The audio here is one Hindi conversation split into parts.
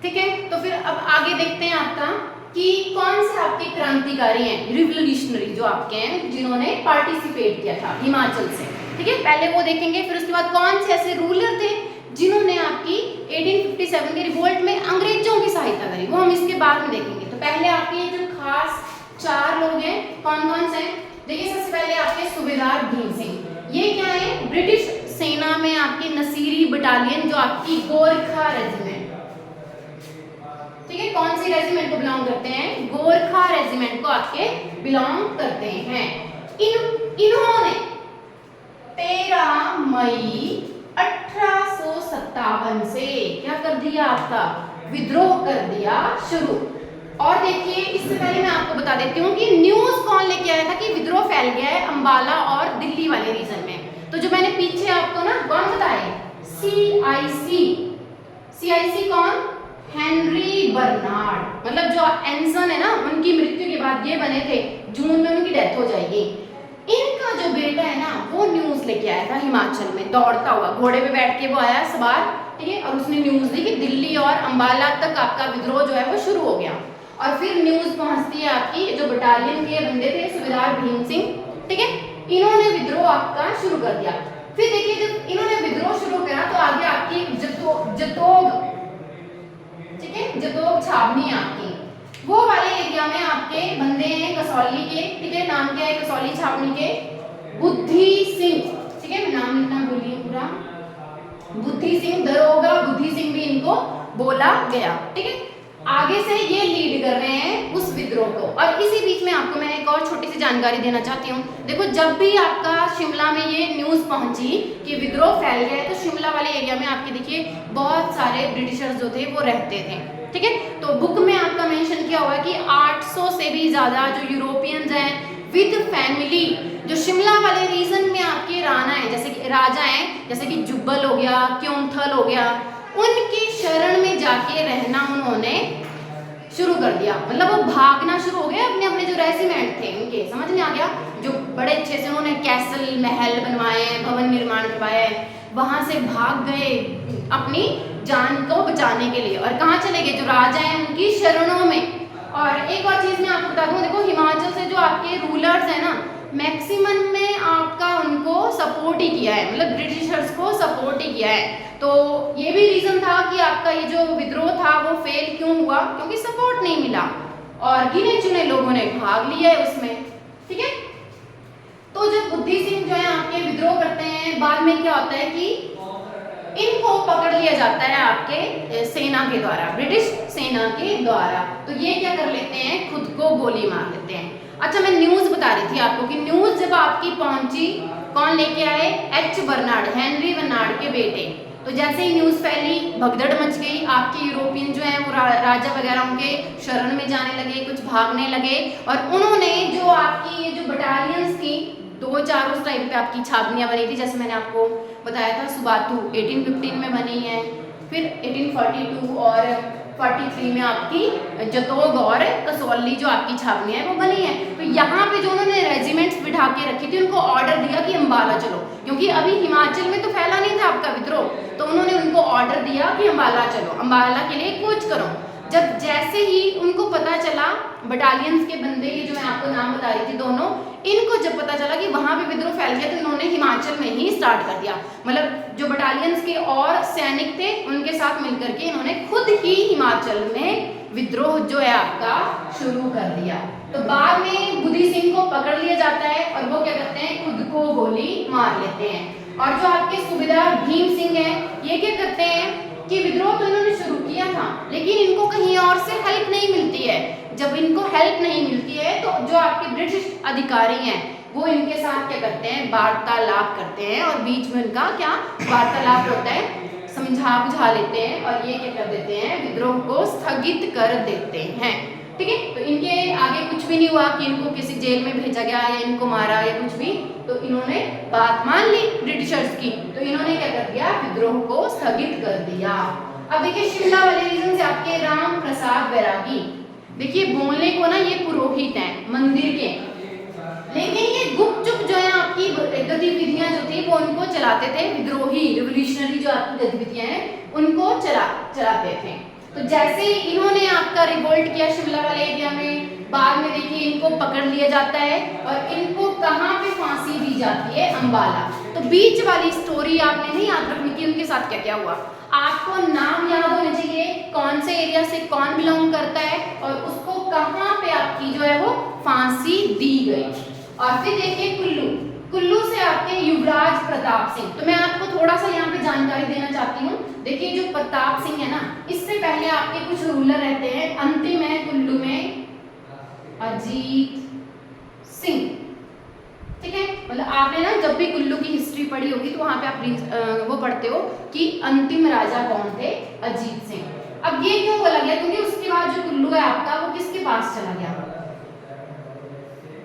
ठीक है, तो फिर अब आगे देखते हैं आपका कि कौन से आपके क्रांतिकारी हैं, रिवोल्यूशनरी जो आपके हैं जिन्होंने पार्टिसिपेट किया था हिमाचल से। ठीक है, पहले वो देखेंगे, फिर उसके बाद कौन से ऐसे रूलर थे जिन्होंने आपकी 1857 के रिवोल्ट में अंग्रेजों की सहायता करी, वो हम इसके बाद में देखेंगे। तो पहले आपके जो खास 4 लोग हैं कौन कौन से हैं, देखिए सबसे पहले आपके सूबेदार भीम सिंह। ये क्या है, ब्रिटिश सेना में आपकी नसीरी बटालियन जो आपकी गोरखा रेजिमेंट, ठीक है, कौन सी रेजिमेंट को बिलोंग करते हैं, गोरखा रेजिमेंट को आपके बिलोंग करते हैं। इन्होंने 13 मई 1857 से क्या कर दिया, आपका विद्रोह कर दिया शुरू। और देखिए इससे पहले मैं आपको बता देती हूँ कि न्यूज कौन लेके आया था कि विद्रोह फैल गया है अंबाला और दिल्ली वाले रीजन में। तो जो मैंने पीछे आपको ना कौन बताए, CIC कौन, हेनरी बर्नार्ड, मतलब जो एंसन है ना, उनकी मृत्यु के बाद ये बने थे, जून में उनकी डेथ हो जाएगी। इनका जो बेटा है ना वो न्यूज लेके आया था हिमाचल में, दौड़ता हुआ घोड़े पे बैठ के वो आया सवार, ठीक है, और उसने न्यूज दी कि दिल्ली और अंबाला तक आपका विद्रोह जो है वो शुरू हो गया। और फिर न्यूज पहुंचती है आपकी जो बटालियन के बंदे थे सूबेदार भीम सिंह, ठीक है, इन्होंने विद्रोह आपका शुरू कर दिया। फिर देखिए जब इन्होंने विद्रोह शुरू करा तो आगे आपकी जतोग, ठीक है, जतोग छावनी आपकी, वो वाले एरिया में आपके बंदे हैं कसौली के, ठीक है, नाम क्या है कसौली छावनी के, बुद्धि सिंह, ठीक है, नाम लिखना भूलिए पूरा, बुद्धि सिंह, दरोगा बुद्धि सिंह भी इनको बोला गया। ठीक है, आगे से ये लीड कर रहे हैं उस विद्रोह को। और इसी बीच में आपको मैं एक और छोटी सी जानकारी देना चाहती हूँ। देखो जब भी आपका शिमला में ये न्यूज पहुंची कि विद्रोह फैल गया है, तो शिमला वाले एरिया में आपके देखिए बहुत सारे ब्रिटिशर्स जो थे वो रहते थे। ठीक है, तो बुक में आपका मेंशन किया हुआ है कि 800 से भी ज्यादा जो यूरोपियंस हैं विद फैमिली जो शिमला वाले रीजन में आपके राणा है, जैसे कि राजा हैं, जैसे कि जुब्बल हो गया, क्योंथल हो गया, उनकी शरण में जाके रहना उन्होंने शुरू कर दिया। मतलब वो भागना शुरू हो गए अपने अपने जो रेजिमेंट थे उनके, समझ में आ गया, जो बड़े अच्छे से उन्होंने कैसल महल बनवाए, भवन निर्माण करवाए, वहां से भाग गए अपनी जान को बचाने के लिए। और कहाँ चले गए, जो राजा हैं उनकी शरणों में। और एक और चीज मैं आपको बता दूं, देखो हिमाचल से जो आपके रूलर्स हैं ना, मैक्सिमम में आपका उनको सपोर्ट ही किया है, मतलब ब्रिटिशर्स को सपोर्ट ही किया है। तो ये भी रीजन था कि आपका ये जो विद्रोह था वो फेल क्यों हुआ, क्योंकि सपोर्ट नहीं मिला और गिने चुने लोगों ने भाग लिया है उसमें। ठीक है, तो जब बुद्धि सिंह जो है आपके विद्रोह करते हैं, बाद में क्या होता है कि इनको पकड़ लिया जाता है आपके सेना के द्वारा, ब्रिटिश सेना के द्वारा। तो ये क्या कर लेते हैं, खुद को गोली मार लेते हैं। अच्छा मैं न्यूज बता रही थी आपको कि न्यूज जब आपकी पहुंची, कौन लेके आए, एच बर्नार्ड, हेनरी बर्नार्ड के बेटे। तो जैसे ही न्यूज फैली, भगदड़ मच गई, आपके यूरोपियन जो है वो राजा वगैरह उनके शरण में जाने लगे, कुछ भागने लगे। और उन्होंने जो आपकी ये जो बटालियंस थी, 2-4 उस टाइम पे आपकी छावनियां बनी थी, जैसे मैंने आपको बताया था, सुबाथू 1815 में बनी है, फिर 1842 और 43 में आपकी जतोग और कसौली जो आपकी छावनियां है वो बनी है। तो यहाँ पे जो उन्होंने रेजिमेंट्स बिठा के रखी थी, उनको ऑर्डर दिया कि अम्बाला चलो, क्योंकि अभी हिमाचल में तो फैला नहीं था आपका विद्रोह, तो उन्होंने उनको ऑर्डर दिया कि अम्बाला चलो, अम्बाला के लिए कूच करो। जब जैसे ही उनको पता चला, बटालियंस के बंदे, ये जो मैं आपको नाम बता रही थी दोनों, इनको जब पता चला कि वहां पे विद्रोह फैल गया, तो इन्होंने हिमाचल में ही स्टार्ट कर दिया। मतलब जो बटालियंस के और सैनिक थे उनके साथ मिलकर के इन्होंने खुद ही हिमाचल में विद्रोह जो है आपका शुरू कर दिया। तो बाद में बुद्धि सिंह को पकड़ लिया जाता है और वो क्या करते हैं, खुद को गोली मार लेते हैं। और जो आपके सूबेदार भीम सिंह है, ये क्या करते हैं कि विद्रोह तो इन्होंने शुरू किया था, लेकिन इनको कहीं और से हेल्प नहीं मिलती है। जब इनको हेल्प नहीं मिलती है, तो जो आपके ब्रिटिश अधिकारी हैं वो इनके साथ क्या करते हैं, वार्तालाप करते हैं, और बीच में उनका क्या वार्तालाप होता है, समझा बुझा लेते हैं, और ये क्या कर देते हैं, विद्रोह को स्थगित कर देते हैं। ठीक है, तो इनके आगे कुछ भी नहीं हुआ कि इनको किसी जेल में भेजा गया या इनको मारा या कुछ भी, तो इन्होंने बात मान ली ब्रिटिशर्स की, तो इन्होंने क्या कर दिया, विद्रोह को स्थगित कर दिया। अब देखिए शिमला वाले रीजन से आपके राम प्रसाद बैरागी, देखिए बोलने को ना ये पुरोहित हैं मंदिर के, लेकिन ये गुपचुप जो है आपकी गतिविधियां जो थी वो उनको चलाते थे, विद्रोही रिवोल्यूशनरी जो आपकी गतिविधियां हैं उनको चलाते थे। तो जैसे ही इन्होंने आपका रिवोल्ट किया शिमला वाले एरिया में, बाद में देखिए इनको पकड़ लिया जाता है और इनको कहाँ पे फांसी दी जाती है, अंबाला। तो बीच वाली स्टोरी आपने नहीं याद रखनी कि उनके साथ क्या क्या हुआ, आपको नाम याद होने चाहिए, कौन से एरिया से कौन बिलोंग करता है और उसको कहाँ पे आपकी जो है वो फांसी दी गई। और फिर देखिए कुल्लू, कुल्लू से आपके युवराज प्रताप सिंह। तो मैं आपको थोड़ा सा यहाँ पे जानकारी देना चाहती हूँ। देखिए जो प्रताप सिंह है ना, इससे पहले आपके कुछ रूलर रहते हैं, अंतिम है कुल्लू में अजीत सिंह। ठीक है, मतलब आपने ना जब भी कुल्लू की हिस्ट्री पढ़ी होगी तो वहां पे आप वो पढ़ते हो कि अंतिम राजा कौन थे, अजीत सिंह। अब ये क्यों बोला गया, क्योंकि उसके बाद जो कुल्लू है आपका वो किसके पास चला गया,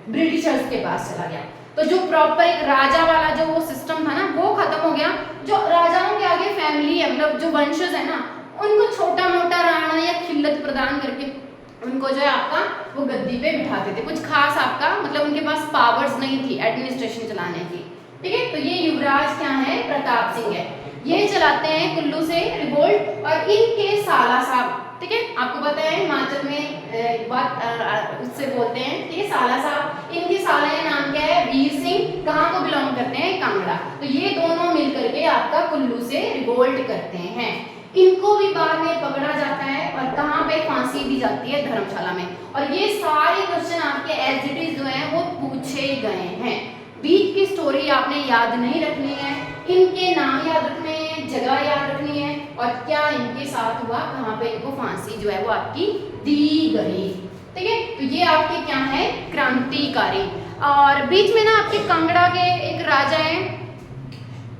ब्रिटिशर्स के पास चला गया। तो जो प्रॉपर एक राजा वाला जो वो सिस्टम था ना वो खत्म हो गया। जो राजाओं के आगे फैमिली है, मतलब जो वंशज है ना, उनको छोटा मोटा राणा या खिल्लत प्रदान करके उनको जो है आपका वो गद्दी पे बिठाते थे। कुछ खास आपका मतलब उनके पास पावर्स नहीं थी एडमिनिस्ट्रेशन चलाने की। ठीक है, तो ये युवराज क्या है, प्रताप सिंह है। ये चलाते हैं कुल्लू से रिवोल्ट और इनके साला साहब, ठीक है, आपको पता है हिमाचल में बात उससे बोलते हैं, ठीक है, साला साहब। इनके साला का नाम क्या है, वीर सिंह। कहाँ को बिलोंग करते हैं, कांगड़ा। तो ये दोनों मिलकर के आपका कुल्लू से रिवोल्ट करते हैं। इनको भी बाद में पकड़ा जाता है और कहाँ पे फांसी दी जाती है, धर्मशाला में। और ये सारे क्वेश्चन आपके एज इट इज जो है वो पूछे गए हैं। बीच की स्टोरी आपने याद नहीं रखनी है, इनके नाम याद रखने हैं, जगह याद रखनी है और क्या इनके साथ हुआ, कहाँ पे इनको फांसी जो है वो आपकी दी गई। ठीक है, तो ये आपके क्या है, क्रांतिकारी। और बीच में ना आपके कांगड़ा के एक राजा है,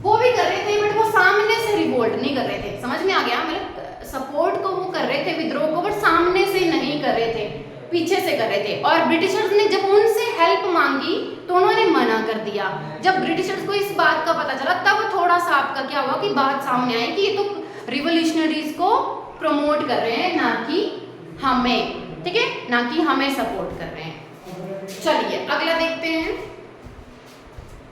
वो भी कर रहे थे बट वो सामने से रिवोल्ट नहीं कर रहे थे। समझ में आ गया, मतलब सपोर्ट को वो कर रहे थे विद्रोह को, बट सामने से नहीं कर रहे थे, पीछे से कर रहे थे। और ब्रिटिशर्स ने जब उनसे हेल्प मांगी तो उन्होंने मना कर दिया। जब ब्रिटिशर्स को इस बात का पता चला तब थोड़ा सा आपका क्या हुआ कि बात सामने आई कि ये तो रिवोल्यूशनरीज को प्रमोट कर रहे हैं, ना कि हमें। ठीक है, ना कि हमें सपोर्ट कर रहे हैं। चलिए अगला देखते हैं।